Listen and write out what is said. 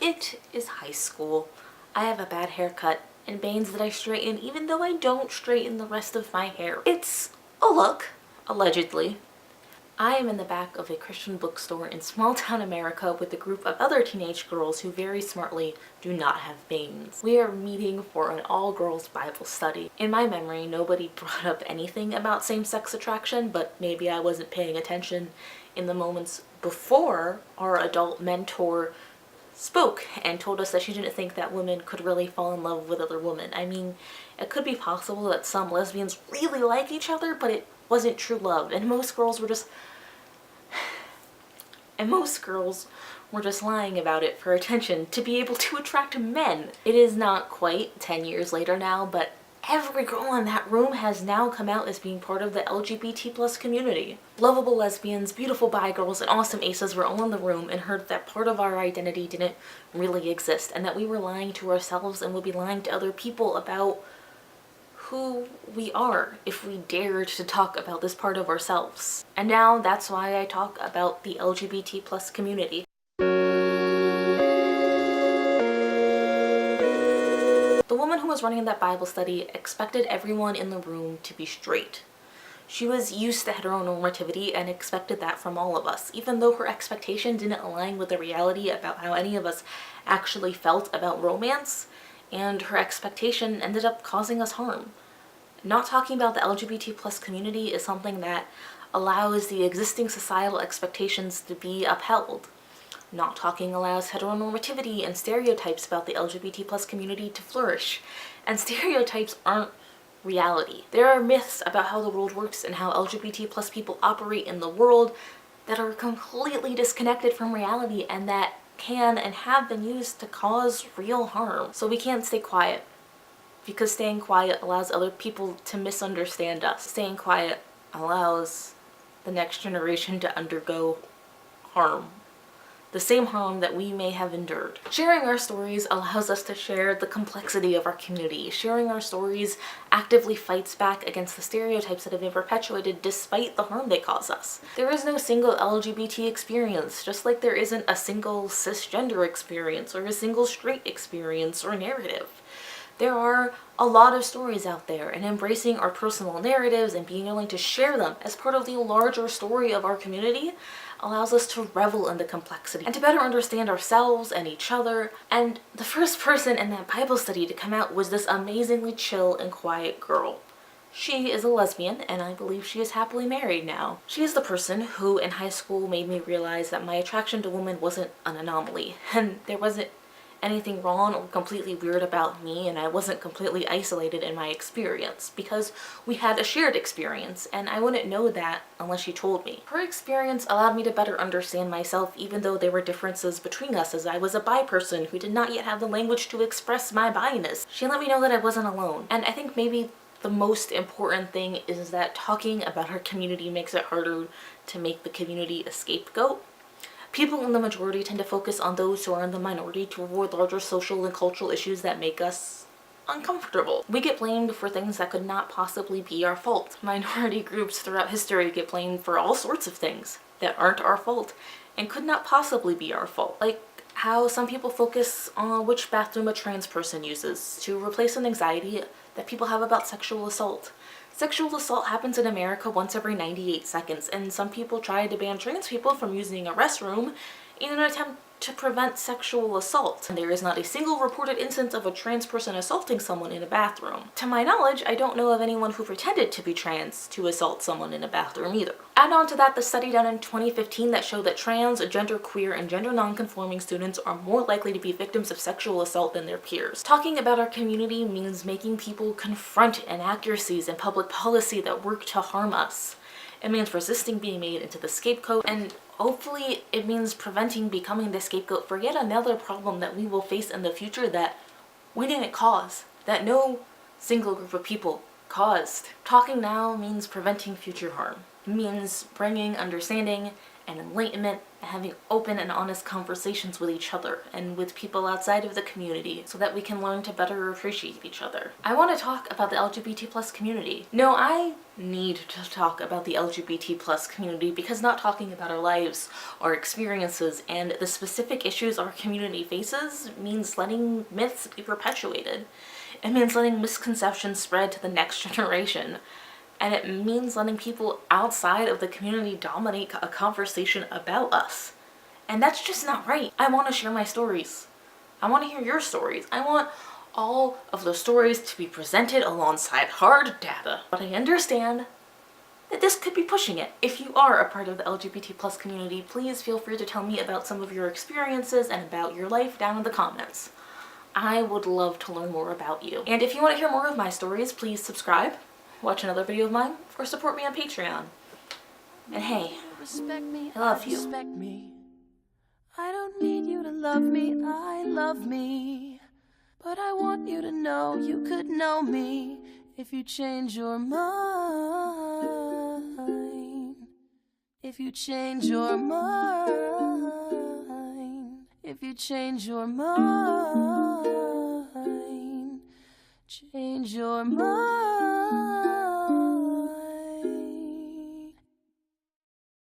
It is high school. I have a bad haircut and bangs that I straighten even though I don't straighten the rest of my hair. It's a look, allegedly. I am in the back of a Christian bookstore in small town America with a group of other teenage girls who very smartly do not have bangs. We are meeting for an all-girls Bible study. In my memory, nobody brought up anything about same-sex attraction, but maybe I wasn't paying attention in the moments before our adult mentor spoke and told us that she didn't think that women could really fall in love with other women. I mean, it could be possible that some lesbians really like each other, but it wasn't true love, and most girls were just lying about it for attention to be able to attract men. It is not quite 10 years later now, but every girl in that room has now come out as being part of the LGBT plus community. Lovable lesbians, beautiful bi girls, and awesome aces were all in the room and heard that part of our identity didn't really exist and that we were lying to ourselves and would be lying to other people about who we are if we dared to talk about this part of ourselves. And now that's why I talk about the LGBT plus community. The woman who was running that Bible study expected everyone in the room to be straight. She was used to heteronormativity and expected that from all of us, even though her expectation didn't align with the reality about how any of us actually felt about romance, and her expectation ended up causing us harm. Not talking about the LGBT plus community is something that allows the existing societal expectations to be upheld. Not talking allows heteronormativity and stereotypes about the LGBT plus community to flourish. And stereotypes aren't reality. There are myths about how the world works and how LGBT plus people operate in the world that are completely disconnected from reality and that can and have been used to cause real harm. So we can't stay quiet, because staying quiet allows other people to misunderstand us. Staying quiet allows the next generation to undergo harm. The same harm that we may have endured. Sharing our stories allows us to share the complexity of our community. Sharing our stories actively fights back against the stereotypes that have been perpetuated despite the harm they cause us. There is no single LGBT experience, just like there isn't a single cisgender experience or a single straight experience or narrative. There are a lot of stories out there, and embracing our personal narratives and being willing to share them as part of the larger story of our community allows us to revel in the complexity and to better understand ourselves and each other. And the first person in that Bible study to come out was this amazingly chill and quiet girl. She is a lesbian, and I believe she is happily married now. She is the person who in high school made me realize that my attraction to women wasn't an anomaly, and there wasn't anything wrong or completely weird about me, and I wasn't completely isolated in my experience, because we had a shared experience, and I wouldn't know that unless she told me. Her experience allowed me to better understand myself, even though there were differences between us, as I was a bi person who did not yet have the language to express my bi-ness. She let me know that I wasn't alone, and I think maybe the most important thing is that talking about her community makes it harder to make the community a scapegoat. People in the majority tend to focus on those who are in the minority to avoid larger social and cultural issues that make us uncomfortable. We get blamed for things that could not possibly be our fault. Minority groups throughout history get blamed for all sorts of things that aren't our fault and could not possibly be our fault. Like how some people focus on which bathroom a trans person uses to replace an anxiety that people have about sexual assault. Sexual assault happens in America once every 98 seconds, and some people try to ban trans people from using a restroom in an attempt to prevent sexual assault. And there is not a single reported instance of a trans person assaulting someone in a bathroom. To my knowledge, I don't know of anyone who pretended to be trans to assault someone in a bathroom either. Add on to that the study done in 2015 that showed that trans, genderqueer, and gender non-conforming students are more likely to be victims of sexual assault than their peers. Talking about our community means making people confront inaccuracies in public policy that work to harm us. It means resisting being made into the scapegoat, and hopefully it means preventing becoming the scapegoat for yet another problem that we will face in the future that we didn't cause, that no single group of people caused. Talking now means preventing future harm. It means bringing understanding and enlightenment and having open and honest conversations with each other and with people outside of the community so that we can learn to better appreciate each other. I want to talk about the LGBT plus community. No, I need to talk about the LGBT plus community because not talking about our lives, our experiences, and the specific issues our community faces means letting myths be perpetuated. It means letting misconceptions spread to the next generation. And it means letting people outside of the community dominate a conversation about us. And that's just not right. I want to share my stories. I want to hear your stories. I want all of the stories to be presented alongside hard data. But I understand that this could be pushing it. If you are a part of the LGBT plus community, please feel free to tell me about some of your experiences and about your life down in the comments. I would love to learn more about you. And if you want to hear more of my stories, please subscribe, watch another video of mine, or support me on Patreon. And hey, I love you. I don't need you to love me, I love me. But I want you to know you could know me if you change your mind. If you change your mind. If you change your mind. Change your mind.